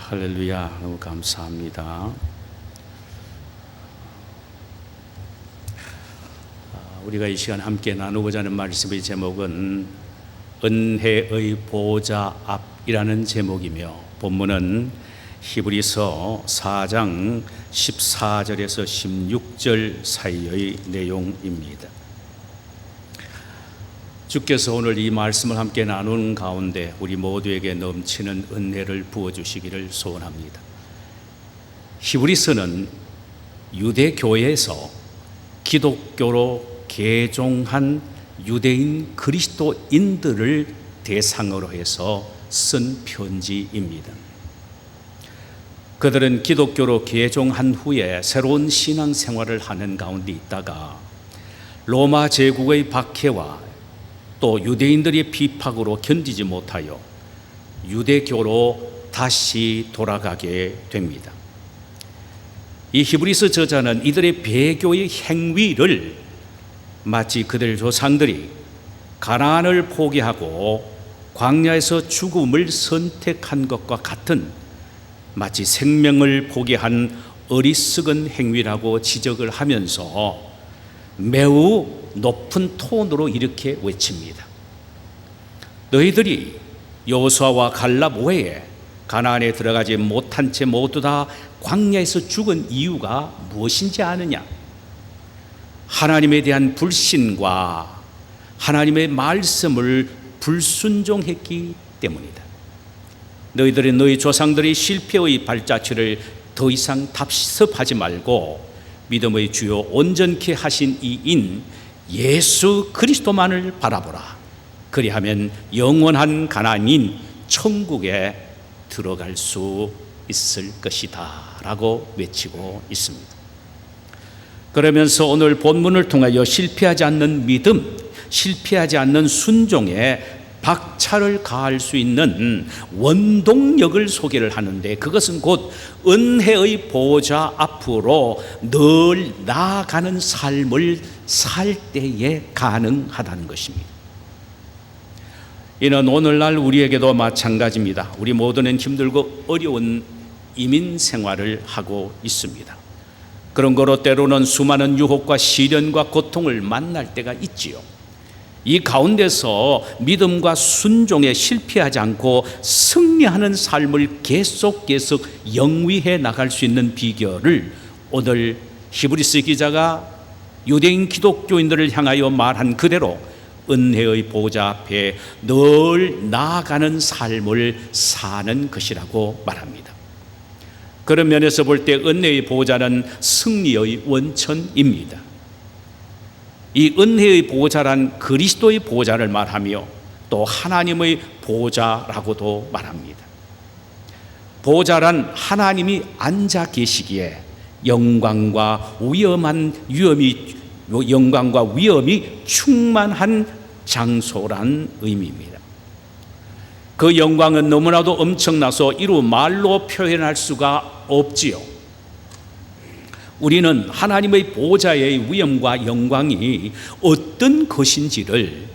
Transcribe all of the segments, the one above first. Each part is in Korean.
할렐루야. 너무 감사합니다. 우리가 이 시간 함께 나누고자 하는 말씀의 제목은 은혜의 보좌 앞이라는 제목이며, 본문은 히브리서 4장 14절에서 16절 사이의 내용입니다. 주께서 오늘 이 말씀을 함께 나누는 가운데 우리 모두에게 넘치는 은혜를 부어주시기를 소원합니다. 히브리서는 유대교회에서 기독교로 개종한 유대인 그리스도인들을 대상으로 해서 쓴 편지입니다. 그들은 기독교로 개종한 후에 새로운 신앙생활을 하는 가운데 있다가 로마 제국의 박해와 또 유대인들의 비박으로 견디지 못하여 유대교로 다시 돌아가게 됩니다. 이 히브리서 저자는 이들의 배교의 행위를 마치 그들 조상들이 가나안을 포기하고 광야에서 죽음을 선택한 것과 같은 마치 생명을 포기한 어리석은 행위라고 지적을 하면서 매우 높은 톤으로 이렇게 외칩니다. 너희들이 여호수아와 갈렙 외에 가나안에 들어가지 못한 채 모두 다 광야에서 죽은 이유가 무엇인지 아느냐? 하나님에 대한 불신과 하나님의 말씀을 불순종했기 때문이다. 너희들은 너희 조상들의 실패의 발자취를 더 이상 답습하지 말고 믿음의 주요 온전케 하신 이인 예수 그리스도만을 바라보라. 그리하면 영원한 가나안인 천국에 들어갈 수 있을 것이다 라고 외치고 있습니다. 그러면서 오늘 본문을 통하여 실패하지 않는 믿음, 실패하지 않는 순종에 박차를 가할 수 있는 원동력을 소개를 하는데, 그것은 곧 은혜의 보좌 앞으로 늘 나아가는 삶을 살 때에 가능하다는 것입니다. 이는 오늘날 우리에게도 마찬가지입니다. 우리 모두는 힘들고 어려운 이민 생활을 하고 있습니다. 그런 거로 때로는 수많은 유혹과 시련과 고통을 만날 때가 있지요. 이 가운데서 믿음과 순종에 실패하지 않고 승리하는 삶을 계속 영위해 나갈 수 있는 비결을 오늘 히브리서 기자가 유대인 기독교인들을 향하여 말한 그대로 은혜의 보좌 앞에 늘 나아가는 삶을 사는 것이라고 말합니다. 그런 면에서 볼 때 은혜의 보좌는 승리의 원천입니다. 이 은혜의 보좌란 그리스도의 보좌를 말하며 또 하나님의 보좌라고도 말합니다. 보좌란 하나님이 앉아 계시기에 영광과 위엄이 충만한 장소란 의미입니다. 그 영광은 너무나도 엄청나서 이루 말로 표현할 수가 없지요. 우리는 하나님의 보좌의 위엄과 영광이 어떤 것인지를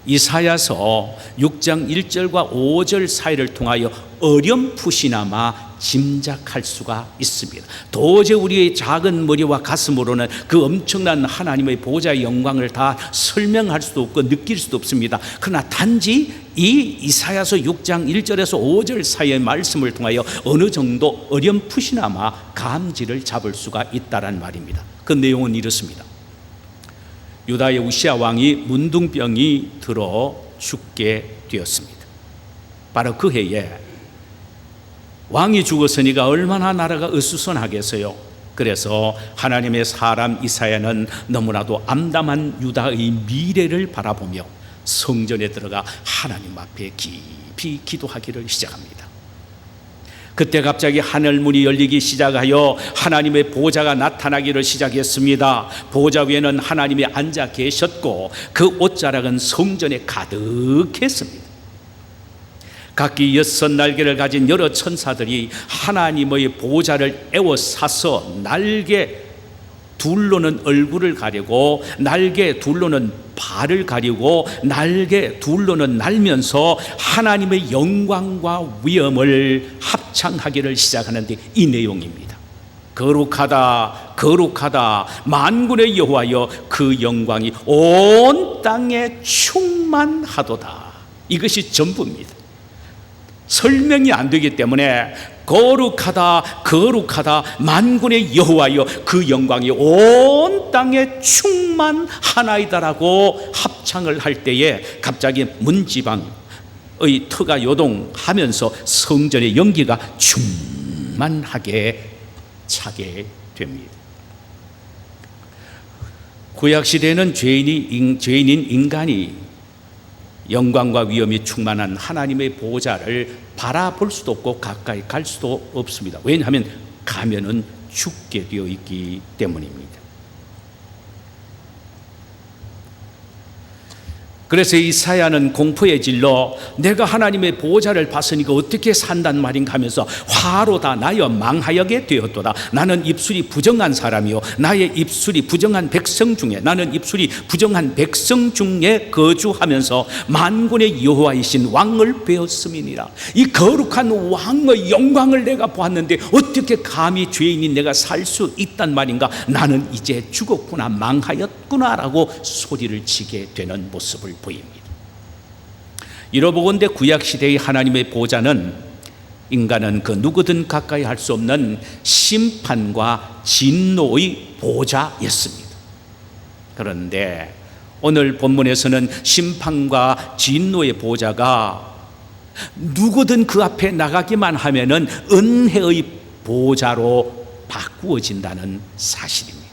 이사야서 6장 1절과 5절 사이를 통하여 어렴풋이나마 짐작할 수가 있습니다. 도저히 우리의 작은 머리와 가슴으로는 그 엄청난 하나님의 보좌의 영광을 다 설명할 수도 없고 느낄 수도 없습니다. 그러나 단지 이 이사야서 6장 1절에서 5절 사이의 말씀을 통하여 어느 정도 어렴풋이나마 감지를 잡을 수가 있다는 말입니다. 그 내용은 이렇습니다. 유다의 우시아 왕이 문둥병이 들어 죽게 되었습니다. 바로 그 해에 왕이 죽었으니까 얼마나 나라가 어수선하겠어요. 그래서 하나님의 사람 이사야는 너무나도 암담한 유다의 미래를 바라보며 성전에 들어가 하나님 앞에 깊이 기도하기를 시작합니다. 그때 갑자기 하늘문이 열리기 시작하여 하나님의 보좌가 나타나기를 시작했습니다. 보좌 위에는 하나님이 앉아 계셨고 그 옷자락은 성전에 가득했습니다. 각기 6날개를 가진 여러 천사들이 하나님의 보좌를 에워싸서 날개 둘로는 얼굴을 가리고 날개 둘로는 발을 가리고 날개 둘로는 날면서 하나님의 영광과 위엄을 합창하기를 시작하는데 이 내용입니다. 거룩하다 거룩하다 만군의 여호와여 그 영광이 온 땅에 충만하도다. 이것이 전부입니다. 설명이 안 되기 때문에 거룩하다 거룩하다 만군의 여호와여 그 영광이 온 땅에 충만하나이다라고 합창을 할 때에 갑자기 문지방의 터가 요동하면서 성전의 연기가 충만하게 차게 됩니다. 구약시대에는 죄인인 인간이 영광과 위엄이 충만한 하나님의 보좌를 바라볼 수도 없고 가까이 갈 수도 없습니다. 왜냐하면 가면은 죽게 되어 있기 때문입니다. 그래서 이사야는 공포에 질러 내가 하나님의 보좌를 봤으니까 어떻게 산단 말인가 하면서 화로 다 나여 망하여게 되었도다. 나는 입술이 부정한 사람이요 나의 입술이 부정한 백성 중에 나는 입술이 부정한 백성 중에 거주하면서 만군의 여호와이신 왕을 배웠음이니라. 이 거룩한 왕의 영광을 내가 보았는데 어떻게 감히 죄인인 내가 살 수 있단 말인가. 나는 이제 죽었구나 망하였구나라고 소리를 치게 되는 모습을 보입니다. 이러보건대 구약시대의 하나님의 보좌는 인간은 그 누구든 가까이 할 수 없는 심판과 진노의 보좌였습니다. 그런데 오늘 본문에서는 심판과 진노의 보좌가 누구든 그 앞에 나가기만 하면은 은혜의 보좌로 바꾸어진다는 사실입니다.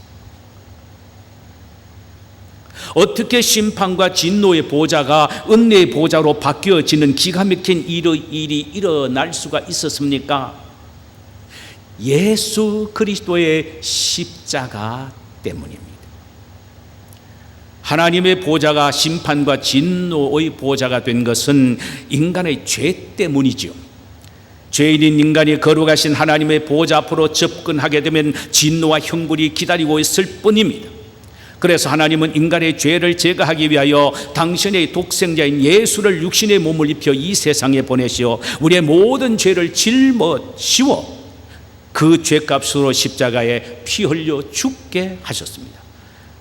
어떻게 심판과 진노의 보좌가 은혜의 보좌로 바뀌어지는 기가 막힌 일이 일어날 수가 있었습니까? 예수 그리스도의 십자가 때문입니다. 하나님의 보좌가 심판과 진노의 보좌가 된 것은 인간의 죄 때문이죠. 죄인인 인간이 거룩하신 하나님의 보좌 앞으로 접근하게 되면 진노와 형벌이 기다리고 있을 뿐입니다. 그래서 하나님은 인간의 죄를 제거하기 위하여 당신의 독생자인 예수를 육신의 몸을 입혀 이 세상에 보내시어 우리의 모든 죄를 짊어지워 그 죄값으로 십자가에 피 흘려 죽게 하셨습니다.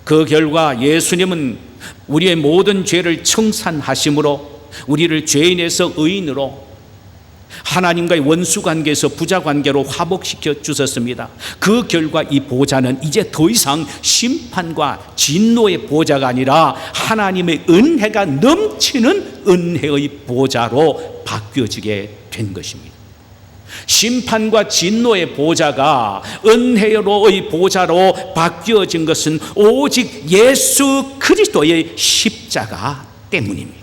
그 결과 예수님은 우리의 모든 죄를 청산하심으로 우리를 죄인에서 의인으로 하나님과의 원수 관계에서 부자 관계로 화복시켜 주셨습니다. 그 결과 이 보좌는 이제 더 이상 심판과 진노의 보좌가 아니라 하나님의 은혜가 넘치는 은혜의 보좌로 바뀌어지게 된 것입니다. 심판과 진노의 보좌가 은혜로의 보좌로 바뀌어진 것은 오직 예수 그리스도의 십자가 때문입니다.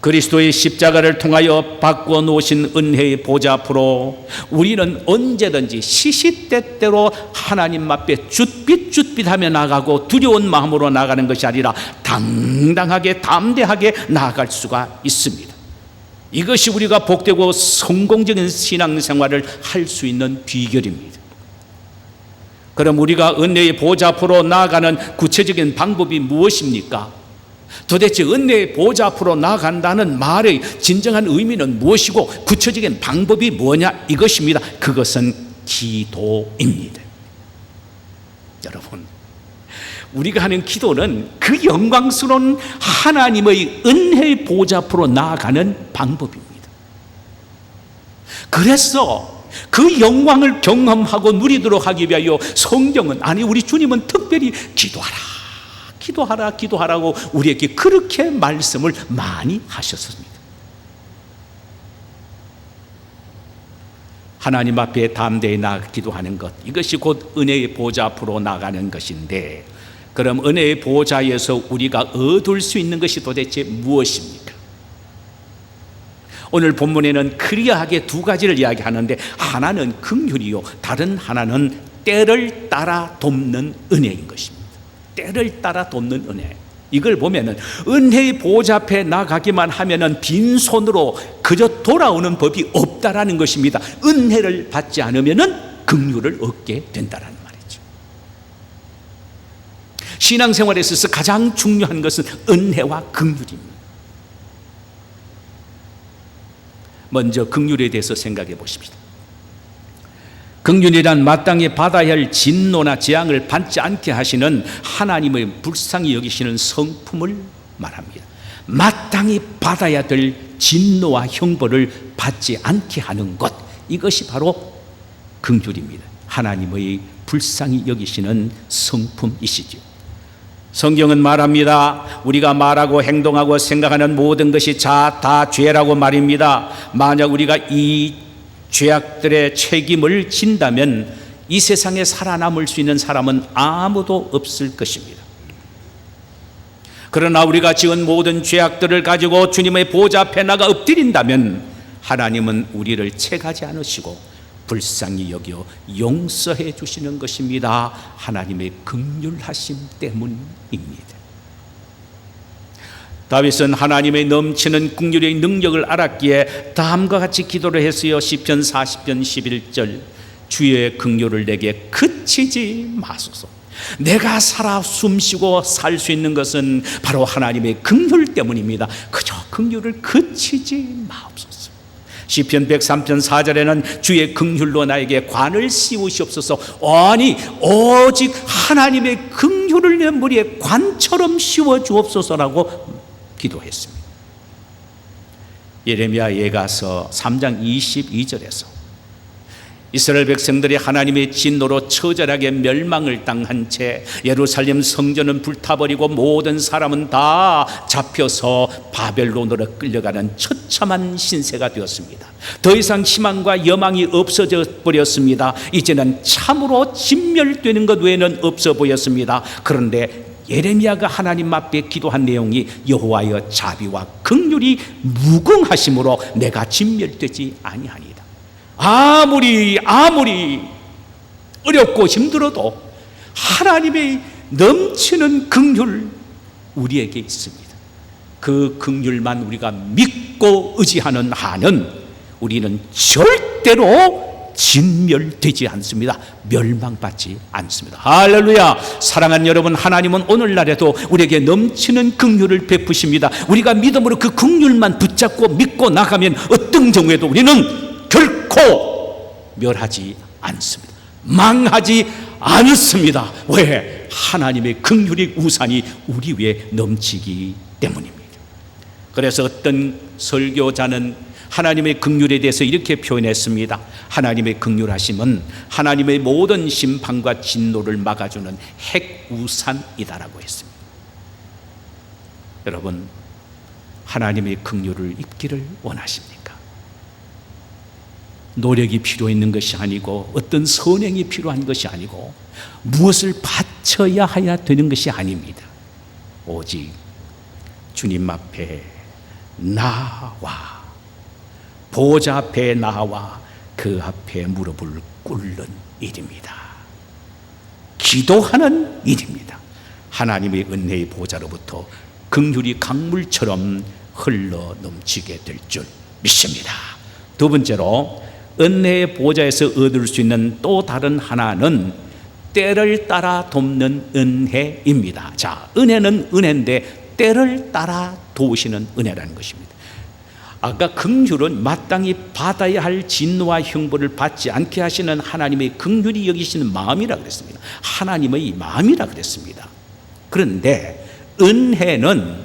그리스도의 십자가를 통하여 바꾸어 놓으신 은혜의 보좌 앞으로 우리는 언제든지 시시때때로 하나님 앞에 쭈삣쭈삣하며 나가고 두려운 마음으로 나가는 것이 아니라 당당하게 담대하게 나아갈 수가 있습니다. 이것이 우리가 복되고 성공적인 신앙생활을 할 수 있는 비결입니다. 그럼 우리가 은혜의 보좌 앞으로 나아가는 구체적인 방법이 무엇입니까? 도대체 은혜의 보좌 앞으로 나아간다는 말의 진정한 의미는 무엇이고 구체적인 방법이 뭐냐? 이것입니다. 그것은 기도입니다. 여러분, 우리가 하는 기도는 그 영광스러운 하나님의 은혜의 보좌 앞으로 나아가는 방법입니다. 그래서 그 영광을 경험하고 누리도록 하기 위하여 성경은, 아니 우리 주님은 특별히 기도하라고 우리에게 그렇게 말씀을 많이 하셨습니다. 하나님 앞에 담대히 나아가 기도하는 것, 이것이 곧 은혜의 보좌 앞으로 나가는 것인데, 그럼 은혜의 보좌에서 우리가 얻을 수 있는 것이 도대체 무엇입니까? 오늘 본문에는 클리어하게 두 가지를 이야기하는데, 하나는 긍휼이요, 다른 하나는 때를 따라 돕는 은혜인 것입니다. 때를 따라 돕는 은혜. 이걸 보면은 은혜의 보좌 앞에 나가기만 하면은 빈손으로 그저 돌아오는 법이 없다라는 것입니다. 은혜를 받지 않으면은 긍휼을 얻게 된다라는 말이죠. 신앙생활에 있어서 가장 중요한 것은 은혜와 긍휼입니다. 먼저 긍휼에 대해서 생각해 보십시다. 긍휼이란 마땅히 받아야 할 진노나 재앙을 받지 않게 하시는 하나님의 불쌍히 여기시는 성품을 말합니다. 마땅히 받아야 될 진노와 형벌을 받지 않게 하는 것, 이것이 바로 긍휼입니다. 하나님의 불쌍히 여기시는 성품이시죠. 성경은 말합니다. 우리가 말하고 행동하고 생각하는 모든 것이 다 죄라고 말입니다. 만약 우리가 이 죄악들의 책임을 진다면 이 세상에 살아남을 수 있는 사람은 아무도 없을 것입니다. 그러나 우리가 지은 모든 죄악들을 가지고 주님의 보좌 앞에 나가 엎드린다면 하나님은 우리를 책하지 않으시고 불쌍히 여겨 용서해 주시는 것입니다. 하나님의 긍휼하심 때문입니다. 다윗은 하나님의 넘치는 긍휼의 능력을 알았기에 다음과 같이 기도를 했어요. 시편 40편 11절, 주의 긍휼을 내게 그치지 마소서. 내가 살아 숨쉬고 살 수 있는 것은 바로 하나님의 긍휼 때문입니다. 그저 긍휼을 그치지 마옵소서. 시편 103편 4절에는 주의 긍휼로 나에게 관을 씌우시옵소서. 아니 오직 하나님의 긍휼을 내 머리에 관처럼 씌워 주옵소서라고 기도했습니다. 예레미야 예가서 3장 22절에서 이스라엘 백성들이 하나님의 진노로 처절하게 멸망을 당한 채 예루살렘 성전은 불타버리고 모든 사람은 다 잡혀서 바벨론으로 끌려가는 처참한 신세가 되었습니다. 더 이상 희망과 여망이 없어져 버렸습니다. 이제는 참으로 진멸되는 것 외에는 없어 보였습니다. 그런데 예레미야가 하나님 앞에 기도한 내용이 여호와여 자비와 긍휼이 무궁하심으로 내가 진멸되지 아니하니이다. 아무리 어렵고 힘들어도 하나님의 넘치는 긍휼 우리에게 있습니다. 그 긍휼만 우리가 믿고 의지하는 한은 우리는 절대로 진멸되지 않습니다. 멸망받지 않습니다. 할렐루야. 사랑하는 여러분, 하나님은 오늘날에도 우리에게 넘치는 긍휼을 베푸십니다. 우리가 믿음으로 그 긍휼만 붙잡고 믿고 나가면 어떤 경우에도 우리는 결코 멸하지 않습니다. 망하지 않습니다. 왜? 하나님의 긍휼의 우산이 우리 위에 넘치기 때문입니다. 그래서 어떤 설교자는 하나님의 긍휼에 대해서 이렇게 표현했습니다. 하나님의 긍휼하심은 하나님의 모든 심판과 진노를 막아주는 핵우산이다라고 했습니다. 여러분, 하나님의 긍휼을 입기를 원하십니까? 노력이 필요 있는 것이 아니고 어떤 선행이 필요한 것이 아니고 무엇을 바쳐야 해야 되는 것이 아닙니다. 오직 주님 앞에 나와 보좌 앞에 나와 그 앞에 무릎을 꿇는 일입니다. 기도하는 일입니다. 하나님의 은혜의 보좌로부터 긍휼이 강물처럼 흘러 넘치게 될 줄 믿습니다. 두 번째로 은혜의 보좌에서 얻을 수 있는 또 다른 하나는 때를 따라 돕는 은혜입니다. 자, 은혜는 은혜인데 때를 따라 도우시는 은혜라는 것입니다. 아까 긍휼은 마땅히 받아야 할 진노와 형벌을 받지 않게 하시는 하나님의 긍휼히 여기시는 마음이라 그랬습니다. 하나님의 마음이라 그랬습니다. 그런데 은혜는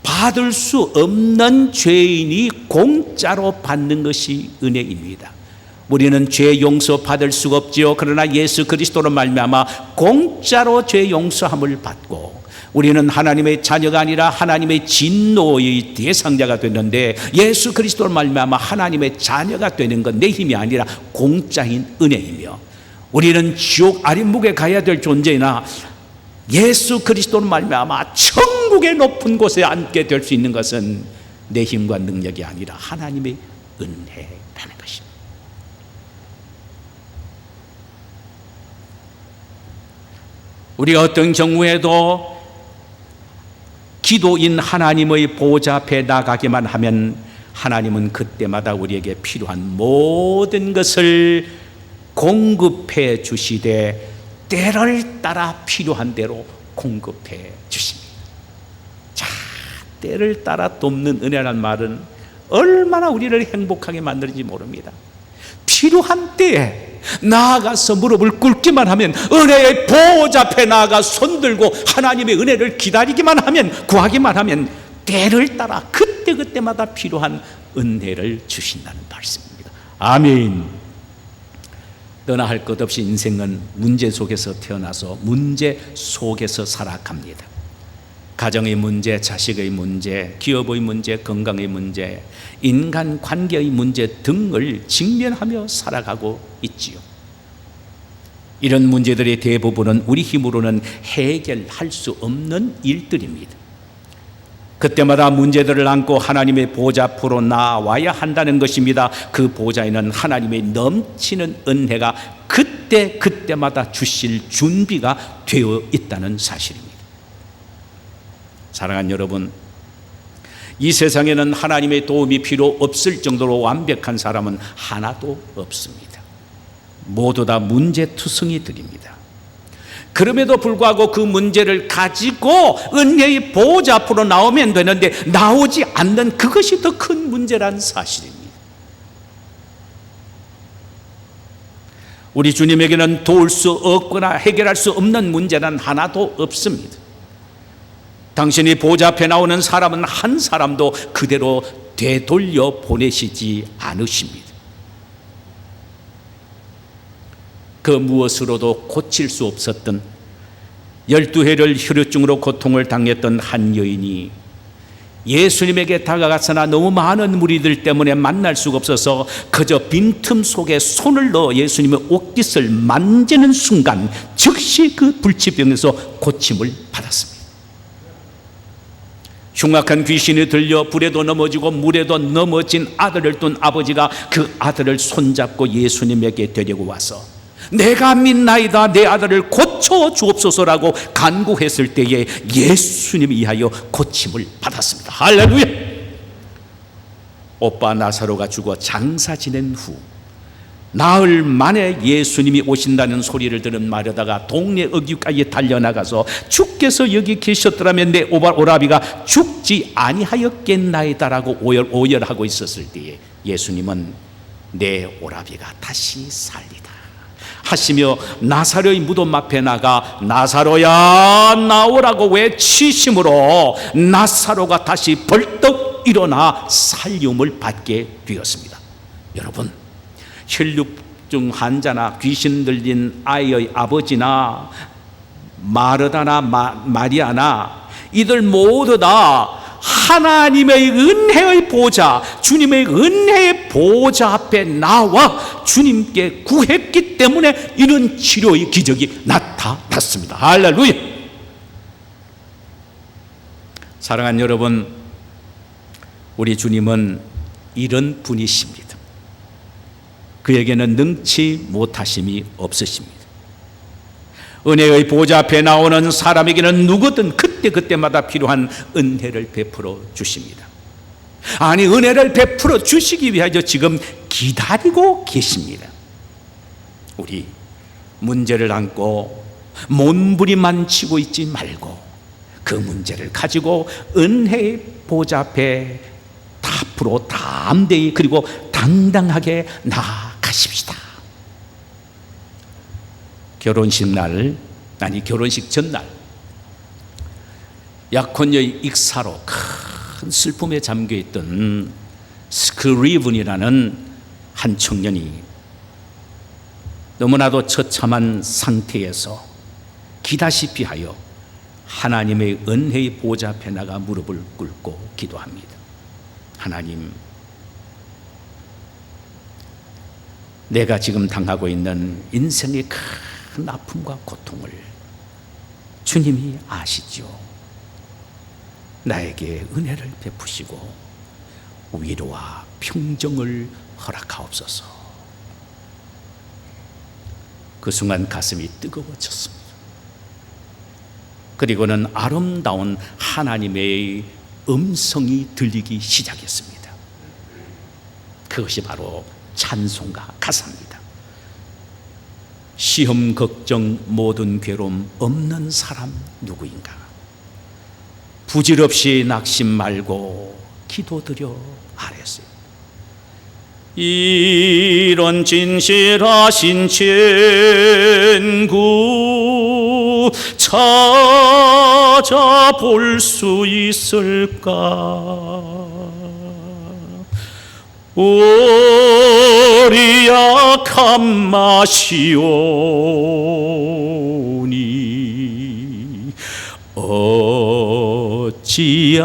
받을 수 없는 죄인이 공짜로 받는 것이 은혜입니다. 우리는 죄 용서 받을 수가 없지요. 그러나 예수 그리스도로 말미암아 공짜로 죄 용서함을 받고 우리는 하나님의 자녀가 아니라 하나님의 진노의 대상자가 됐는데 예수 그리스도로 말미암아 하나님의 자녀가 되는 건 내 힘이 아니라 공짜인 은혜이며 우리는 지옥 아랫목에 가야 될 존재이나 예수 그리스도로 말미암아 천국의 높은 곳에 앉게 될 수 있는 것은 내 힘과 능력이 아니라 하나님의 은혜라는 것입니다. 우리가 어떤 경우에도 기도인 하나님의 보좌 앞에 나가기만 하면 하나님은 그때마다 우리에게 필요한 모든 것을 공급해 주시되 때를 따라 필요한 대로 공급해 주십니다. 자, 때를 따라 돕는 은혜란 말은 얼마나 우리를 행복하게 만드는지 모릅니다. 필요한 때에 나아가서 무릎을 꿇기만 하면, 은혜의 보호자 앞에 나아가 손들고 하나님의 은혜를 기다리기만 하면, 구하기만 하면 때를 따라 그때그때마다 필요한 은혜를 주신다는 말씀입니다. 아멘. 너나 할 것 없이 인생은 문제 속에서 태어나서 문제 속에서 살아갑니다. 가정의 문제, 자식의 문제, 기업의 문제, 건강의 문제, 인간 관계의 문제 등을 직면하며 살아가고 있지요. 이런 문제들의 대부분은 우리 힘으로는 해결할 수 없는 일들입니다. 그때마다 문제들을 안고 하나님의 보좌 앞으로 나와야 한다는 것입니다. 그 보좌에는 하나님의 넘치는 은혜가 그때마다 주실 준비가 되어 있다는 사실입니다. 사랑하는 여러분, 이 세상에는 하나님의 도움이 필요 없을 정도로 완벽한 사람은 하나도 없습니다. 모두 다 문제투성이들입니다. 그럼에도 불구하고 그 문제를 가지고 은혜의 보호자 앞으로 나오면 되는데, 나오지 않는 그것이 더 큰 문제란 사실입니다. 우리 주님에게는 도울 수 없거나 해결할 수 없는 문제는 하나도 없습니다. 당신이 보좌 앞에 나오는 사람은 한 사람도 그대로 되돌려 보내시지 않으십니다. 그 무엇으로도 고칠 수 없었던 12회를 혈루증으로 고통을 당했던 한 여인이 예수님에게 다가갔으나 너무 많은 무리들 때문에 만날 수가 없어서 그저 빈틈 속에 손을 넣어 예수님의 옷깃을 만지는 순간 즉시 그 불치병에서 고침을 받았습니다. 흉악한 귀신이 들려 불에도 넘어지고 물에도 넘어진 아들을 둔 아버지가 그 아들을 손잡고 예수님에게 데리고 와서 내가 믿나이다, 내 아들을 고쳐 주옵소서라고 간구했을 때에 예수님이 이하여 고침을 받았습니다. 할렐루야. 오빠 나사로가 죽어 장사 지낸 후 나흘 만에 예수님이 오신다는 소리를 들은 마르다가 동네 어귀까지 달려나가서 주께서 여기 계셨더라면 내 오라비가 죽지 아니하였겠나이다라고 오열하고 있었을 때에 예수님은 내 오라비가 다시 살리다 하시며 나사로의 무덤 앞에 나가 나사로야 나오라고 외치심으로 나사로가 다시 벌떡 일어나 살림을 받게 되었습니다. 여러분, 혈루증 환자나 귀신 들린 아이의 아버지나 마르다나 마리아나 이들 모두 다 하나님의 은혜의 보좌, 주님의 은혜의 보좌 앞에 나와 주님께 구했기 때문에 이런 치료의 기적이 나타났습니다. 할렐루야. 사랑하는 여러분, 우리 주님은 이런 분이십니다. 그에게는 능치 못하심이 없으십니다. 은혜의 보좌 앞에 나오는 사람에게는 누구든 그때마다 필요한 은혜를 베풀어 주십니다. 아니, 은혜를 베풀어 주시기 위하여 지금 기다리고 계십니다. 우리 문제를 안고 몸부림만 치고 있지 말고 그 문제를 가지고 은혜의 보좌 앞에 앞으로 담대히 그리고 당당하게 나아가십시다. 결혼식 전날 약혼녀의 익사로 큰 슬픔에 잠겨있던 스크리븐이라는 한 청년이 너무나도 처참한 상태에서 기다시피 하여 하나님의 은혜의 보좌 앞에 나가 무릎을 꿇고 기도합니다. 하나님, 내가 지금 당하고 있는 인생의 큰 아픔과 고통을 주님이 아시죠. 나에게 은혜를 베푸시고 위로와 평정을 허락하옵소서. 그 순간 가슴이 뜨거워졌습니다. 그리고는 아름다운 하나님의 음성이 들리기 시작했습니다. 그것이 바로 찬송가 가사입니다. 시험, 걱정, 모든 괴로움 없는 사람 누구인가? 부질없이 낙심 말고 기도드려 아랬어요. 이런 진실하신 친구 찾아볼 수 있을까? 우리 약한 마시오니 어찌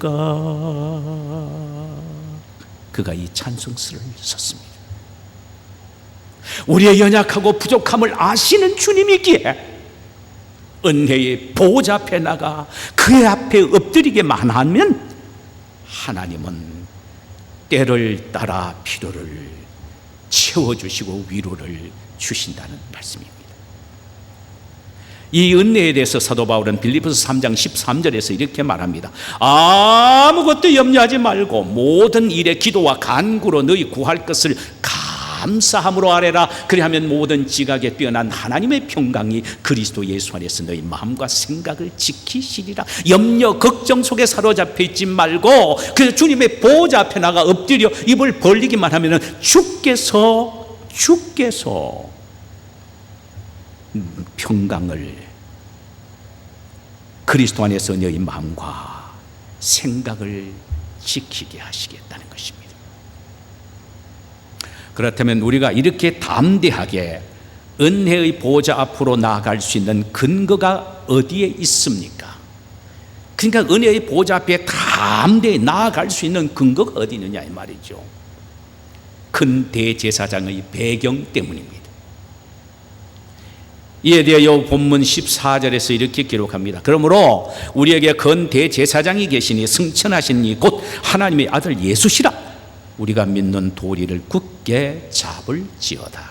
아니하릴까? 그가 이 찬송스를 썼습니다. 우리의 연약하고 부족함을 아시는 주님이기에 은혜의 보호자 앞에 나가 그의 앞에 엎드리게만 하면 하나님은 때를 따라 필요를 채워주시고 위로를 주신다는 말씀입니다. 이 은혜에 대해서 사도 바울은 빌립보서 3장 13절에서 이렇게 말합니다. 아무것도 염려하지 말고 모든 일에 기도와 간구로 너희 구할 것을 감사함으로 아뢰라. 그리하면 모든 지각에 뛰어난 하나님의 평강이 그리스도 예수 안에서 너희 마음과 생각을 지키시리라. 염려 걱정 속에 사로잡혀 있지 말고 그래서 주님의 보호자 앞에 나가 엎드려 입을 벌리기만 하면 주께서 평강을 그리스도 안에서 너희 마음과 생각을 지키게 하시겠다는 것입니다. 그렇다면 우리가 이렇게 담대하게 은혜의 보호자 앞으로 나아갈 수 있는 근거가 어디에 있습니까? 그러니까 은혜의 보호자 앞에 담대히 나아갈 수 있는 근거가 어디 있느냐 이 말이죠. 큰 대제사장의 배경 때문입니다. 이에 대하여 본문 14절에서 이렇게 기록합니다. 그러므로 우리에게 큰 대제사장이 계시니 승천하신 이 곧 하나님의 아들 예수시라. 우리가 믿는 도리를 굳게 잡을지어다.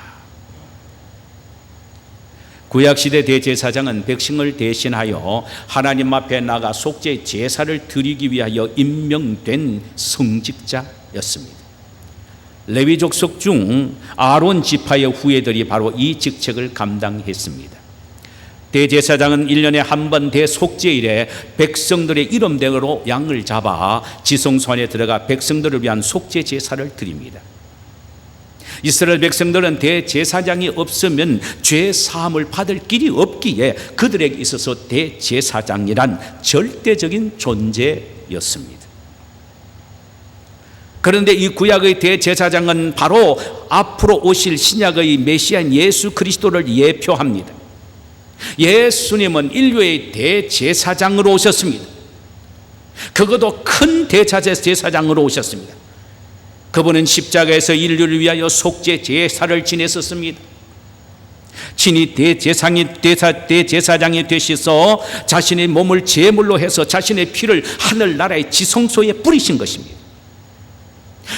구약시대 대제사장은 백성을 대신하여 하나님 앞에 나가 속죄 제사를 드리기 위하여 임명된 성직자였습니다. 레위 족속 중 아론 지파의 후예들이 바로 이 직책을 감당했습니다. 대제사장은 1년에 한 번 대속죄일에 백성들의 이름대로 양을 잡아 지성소안에 들어가 백성들을 위한 속죄 제사를 드립니다. 이스라엘 백성들은 대제사장이 없으면 죄 사함을 받을 길이 없기에 그들에게 있어서 대제사장이란 절대적인 존재였습니다. 그런데 이 구약의 대제사장은 바로 앞으로 오실 신약의 메시아인 예수 그리스도를 예표합니다. 예수님은 인류의 대제사장으로 오셨습니다. 그것도 큰 대제사장으로 오셨습니다. 그분은 십자가에서 인류를 위하여 속죄 제사를 지냈었습니다. 친히 대제사장이 되셔서 자신의 몸을 제물로 해서 자신의 피를 하늘나라의 지성소에 뿌리신 것입니다.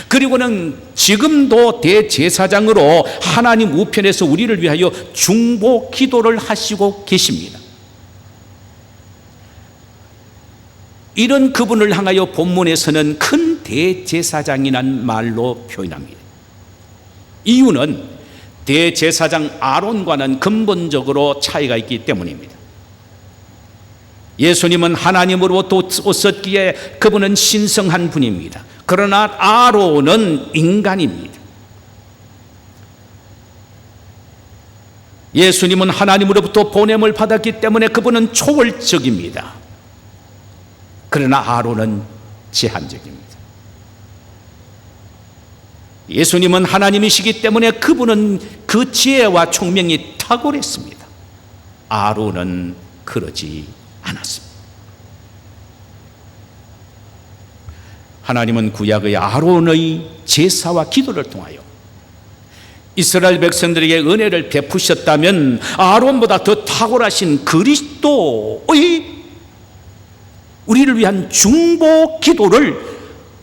그리고는 지금도 대제사장으로 하나님 우편에서 우리를 위하여 중보 기도를 하시고 계십니다. 이런 그분을 향하여 본문에서는 큰 대제사장이란 말로 표현합니다. 이유는 대제사장 아론과는 근본적으로 차이가 있기 때문입니다. 예수님은 하나님으로부터 오셨기에 그분은 신성한 분입니다. 그러나 아론은 인간입니다. 예수님은 하나님으로부터 보냄을 받았기 때문에 그분은 초월적입니다. 그러나 아론은 제한적입니다. 예수님은 하나님이시기 때문에 그분은 그 지혜와 총명이 탁월했습니다. 아론은 그러지 않았습니다. 하나님은 구약의 아론의 제사와 기도를 통하여 이스라엘 백성들에게 은혜를 베푸셨다면 아론보다 더 탁월하신 그리스도의 우리를 위한 중보 기도를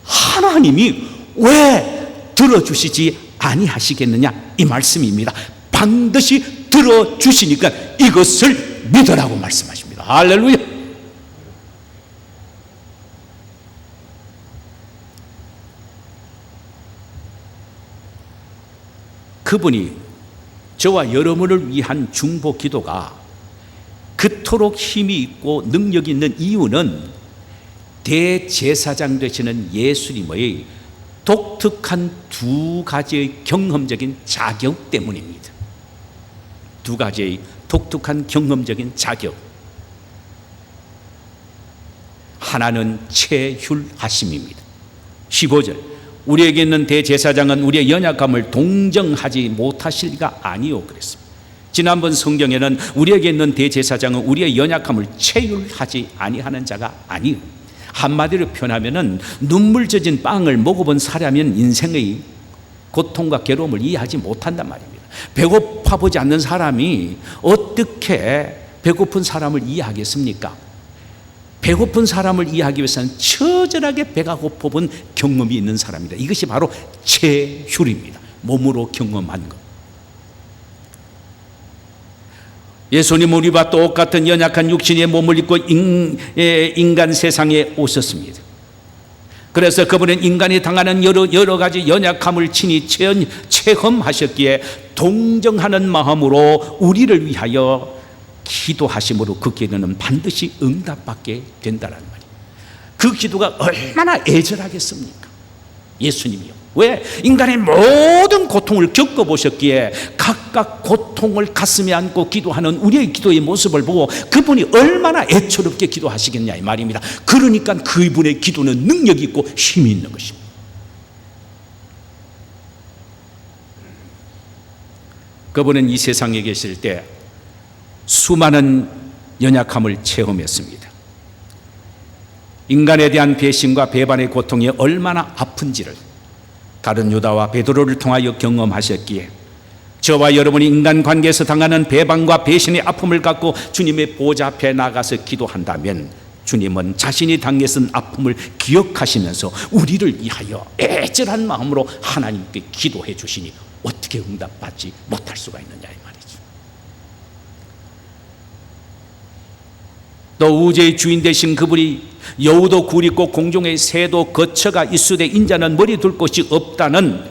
하나님이 왜 들어주시지 아니하시겠느냐 이 말씀입니다. 반드시 들어주시니까 이것을 믿으라고 말씀하십니다. 할렐루야. 그분이 저와 여러분을 위한 중보 기도가 그토록 힘이 있고 능력이 있는 이유는 대제사장 되시는 예수님의 독특한 두 가지의 경험적인 자격 때문입니다. 두 가지의 독특한 경험적인 자격. 하나는 체휼하심입니다. 15절, 우리에게 있는 대제사장은 우리의 연약함을 동정하지 못하실 리가 아니요 그랬습니다. 지난번 성경에는 우리에게 있는 대제사장은 우리의 연약함을 체휼하지 아니하는 자가 아니요, 한마디로 표현하면은 눈물 젖은 빵을 먹어본 사람은 인생의 고통과 괴로움을 이해하지 못한단 말입니다. 배고파 보지 않는 사람이 어떻게 배고픈 사람을 이해하겠습니까? 배고픈 사람을 이해하기 위해서는 처절하게 배가 고파본 경험이 있는 사람이다. 이것이 바로 체휼입니다. 몸으로 경험한 것. 예수님은 우리와 똑같은 연약한 육신의 몸을 입고 인간 세상에 오셨습니다. 그래서 그분은 인간이 당하는 여러 가지 연약함을 친히 체험하셨기에 동정하는 마음으로 우리를 위하여 기도하심으로 그 기도는 반드시 응답받게 된다는 말이에요. 그 기도가 얼마나 애절하겠습니까? 예수님이요. 왜? 인간의 모든 고통을 겪어보셨기에 각각 고통을 가슴에 안고 기도하는 우리의 기도의 모습을 보고 그분이 얼마나 애처롭게 기도하시겠냐 이 말입니다. 그러니까 그분의 기도는 능력이 있고 힘이 있는 것입니다. 그분은 이 세상에 계실 때 수많은 연약함을 체험했습니다. 인간에 대한 배신과 배반의 고통이 얼마나 아픈지를 다른 유다와 베드로를 통하여 경험하셨기에 저와 여러분이 인간관계에서 당하는 배반과 배신의 아픔을 갖고 주님의 보좌 앞에 나가서 기도한다면 주님은 자신이 당했은 아픔을 기억하시면서 우리를 위하여 애절한 마음으로 하나님께 기도해 주시니 어떻게 응답받지 못할 수가 있느냐 이 말이죠. 또 우주의 주인 되신 그분이 여우도 굴 있고 공중의 새도 거처가 있으되 인자는 머리 둘 곳이 없다는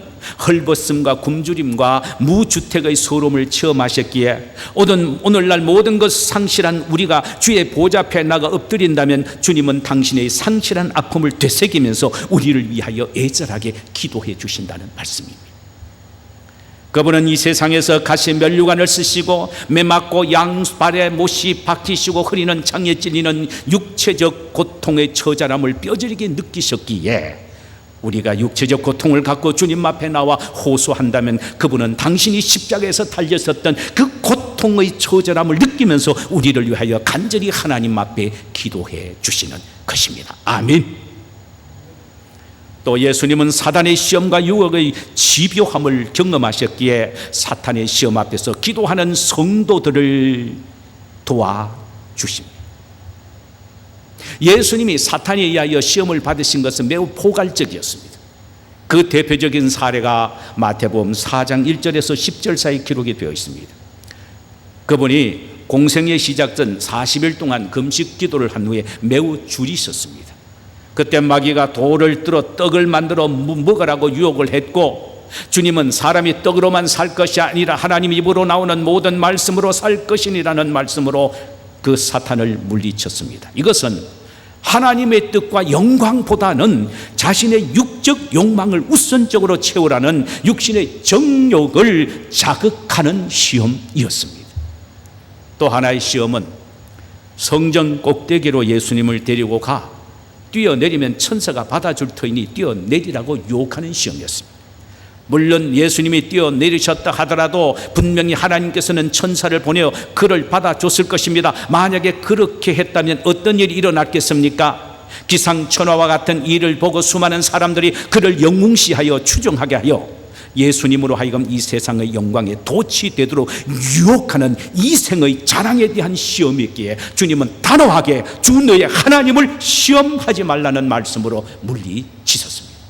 헐벗음과 굶주림과 무주택의 서러움을 체험하셨기에 오늘날 모든 것 상실한 우리가 주의 보좌 앞에 나가 엎드린다면 주님은 당신의 상실한 아픔을 되새기면서 우리를 위하여 애절하게 기도해 주신다는 말씀입니다. 그분은 이 세상에서 가시 면류관을 쓰시고 매맞고 양발에 못이 박히시고 흐리는 창에 찔리는 육체적 고통의 처절함을 뼈저리게 느끼셨기에 우리가 육체적 고통을 갖고 주님 앞에 나와 호소한다면 그분은 당신이 십자가에서 달렸었던 그 고통의 처절함을 느끼면서 우리를 위하여 간절히 하나님 앞에 기도해 주시는 것입니다. 아멘. 또 예수님은 사단의 시험과 유혹의 집요함을 경험하셨기에 사탄의 시험 앞에서 기도하는 성도들을 도와주십니다. 예수님이 사탄에 의하여 시험을 받으신 것은 매우 포괄적이었습니다. 그 대표적인 사례가 마태복음 4장 1절에서 10절 사이 기록이 되어 있습니다. 그분이 공생의 시작 전 40일 동안 금식 기도를 한 후에 매우 줄이셨습니다. 그때 마귀가 돌을 들어 떡을 만들어 먹으라고 유혹을 했고 주님은 사람이 떡으로만 살 것이 아니라 하나님 입으로 나오는 모든 말씀으로 살 것이니라는 말씀으로 그 사탄을 물리쳤습니다. 이것은 하나님의 뜻과 영광보다는 자신의 육적 욕망을 우선적으로 채우라는 육신의 정욕을 자극하는 시험이었습니다. 또 하나의 시험은 성전 꼭대기로 예수님을 데리고 가 뛰어내리면 천사가 받아줄 터이니 뛰어내리라고 유혹하는 시험이었습니다. 물론 예수님이 뛰어내리셨다 하더라도 분명히 하나님께서는 천사를 보내어 그를 받아줬을 것입니다. 만약에 그렇게 했다면 어떤 일이 일어났겠습니까? 기상천외와 같은 일을 보고 수많은 사람들이 그를 영웅시하여 추종하게 하여 예수님으로 하여금 이 세상의 영광에 도취되도록 유혹하는 이생의 자랑에 대한 시험이기에 주님은 단호하게 주 너의 하나님을 시험하지 말라는 말씀으로 물리치셨습니다.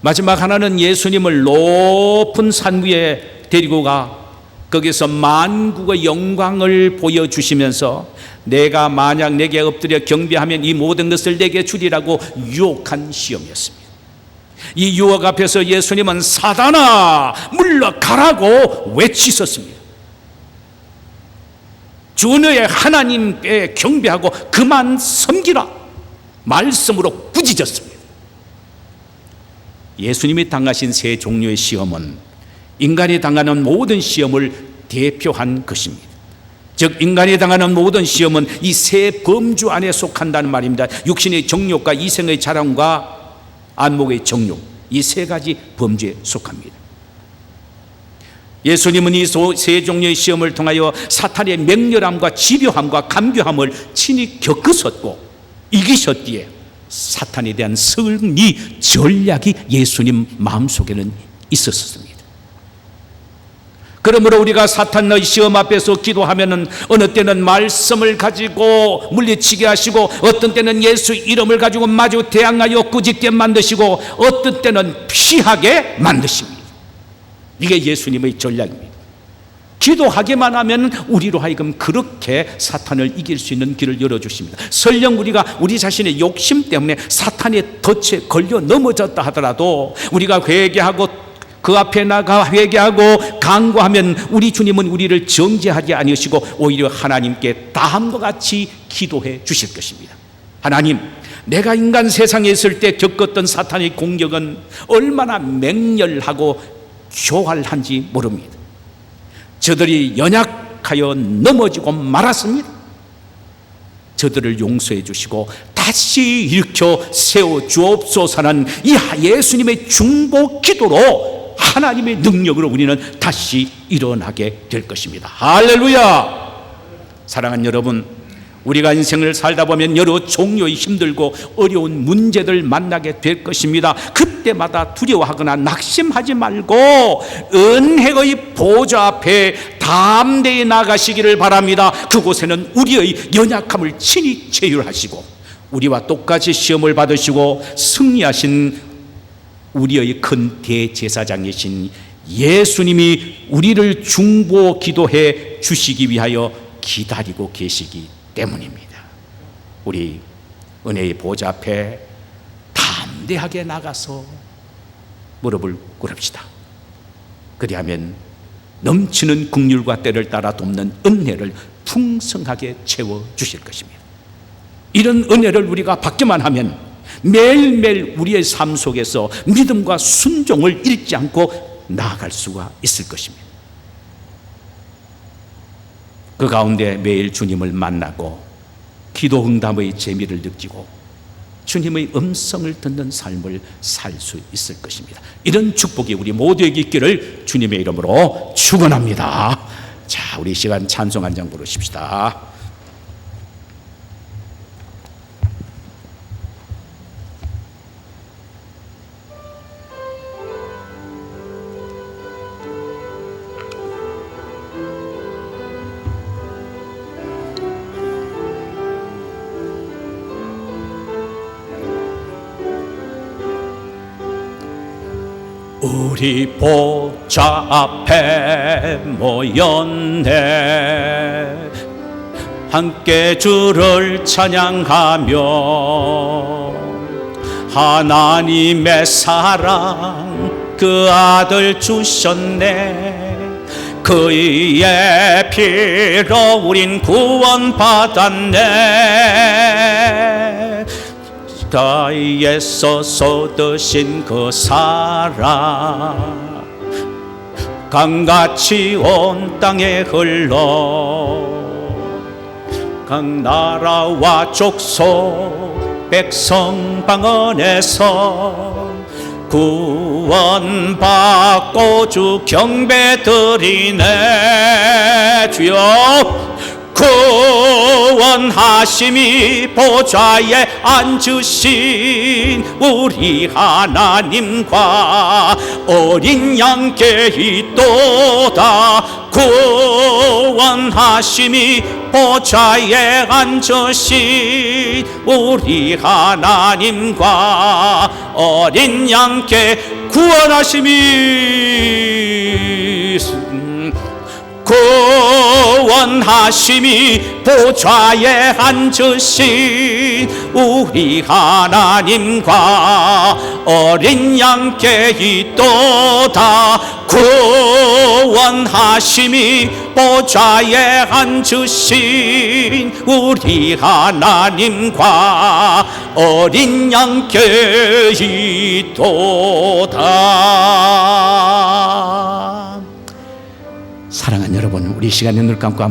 마지막 하나는 예수님을 높은 산 위에 데리고 가 거기서 만국의 영광을 보여주시면서 내가 만약 내게 엎드려 경배하면 이 모든 것을 내게 주리라고 유혹한 시험이었습니다. 이 유혹 앞에서 예수님은 사단아 물러가라고 외치셨습니다. 주 너의 하나님께 경배하고 그만 섬기라 말씀으로 꾸짖었습니다. 예수님이 당하신 세 종류의 시험은 인간이 당하는 모든 시험을 대표한 것입니다. 즉 인간이 당하는 모든 시험은 이 세 범주 안에 속한다는 말입니다. 육신의 정욕과 이생의 자랑과 안목의 정욕, 이 세 가지 범주에 속합니다. 예수님은 이 세 종류의 시험을 통하여 사탄의 맹렬함과 집요함과 감교함을 친히 겪으셨고 이기셨기에 사탄에 대한 승리 전략이 예수님 마음속에는 있었습니다. 그러므로 우리가 사탄의 시험 앞에서 기도하면은 어느 때는 말씀을 가지고 물리치게 하시고 어떤 때는 예수 이름을 가지고 마주 대항하여 꾸짖게 만드시고 어떤 때는 피하게 만드십니다. 이게 예수님의 전략입니다. 기도하기만 하면 우리로 하여금 그렇게 사탄을 이길 수 있는 길을 열어주십니다. 설령 우리가 우리 자신의 욕심 때문에 사탄의 덫에 걸려 넘어졌다 하더라도 우리가 회개하고 그 앞에 나가 회개하고 간구하면 우리 주님은 우리를 정죄하지 아니하시고 오히려 하나님께 다음과 같이 기도해 주실 것입니다. 하나님, 내가 인간 세상에 있을 때 겪었던 사탄의 공격은 얼마나 맹렬하고 교활한지 모릅니다. 저들이 연약하여 넘어지고 말았습니다. 저들을 용서해 주시고 다시 일으켜 세워 주옵소서는 이 예수님의 중보 기도로 하나님의 능력으로 우리는 다시 일어나게 될 것입니다. 할렐루야! 사랑하는 여러분, 우리가 인생을 살다 보면 여러 종류의 힘들고 어려운 문제들 만나게 될 것입니다. 그때마다 두려워하거나 낙심하지 말고 은혜의 보좌 앞에 담대히 나가시기를 바랍니다. 그곳에는 우리의 연약함을 친히 제율하시고 우리와 똑같이 시험을 받으시고 승리하신 우리의 큰 대제사장이신 예수님이 우리를 중보 기도해 주시기 위하여 기다리고 계시기 때문입니다. 우리 은혜의 보좌 앞에 담대하게 나가서 무릎을 꿇읍시다. 그리하면 넘치는 긍휼과 때를 따라 돕는 은혜를 풍성하게 채워 주실 것입니다. 이런 은혜를 우리가 받기만 하면 매일매일 우리의 삶 속에서 믿음과 순종을 잃지 않고 나아갈 수가 있을 것입니다. 그 가운데 매일 주님을 만나고 기도 응답의 재미를 느끼고 주님의 음성을 듣는 삶을 살 수 있을 것입니다. 이런 축복이 우리 모두에게 있기를 주님의 이름으로 축원합니다. 자, 우리 시간 찬송 한 장 부르십시다. 우리 보좌 앞에 모였네. 함께 주를 찬양하며 하나님의 사랑 그 아들 주셨네. 그의 피로 우린 구원받았네. 십자가에서 쏟으신 그 사랑 강같이 온 땅에 흘러 각 나라와 족속 백성 방언에서 구원받고 주 경배드리네. 주여 구원하심이 보좌에 앉으신 우리 하나님과 어린 양께 있도다. 구원하심이 보좌에 앉으신 우리 하나님과 어린 양께 구원하심이 구원하심이 보좌에 앉으신 우리 하나님과 어린 양께 있도다. 구원하심이 보좌에 앉으신 우리 하나님과 어린 양께 있도다. 사랑하는 여러분, 우리 시간에 눈을 감고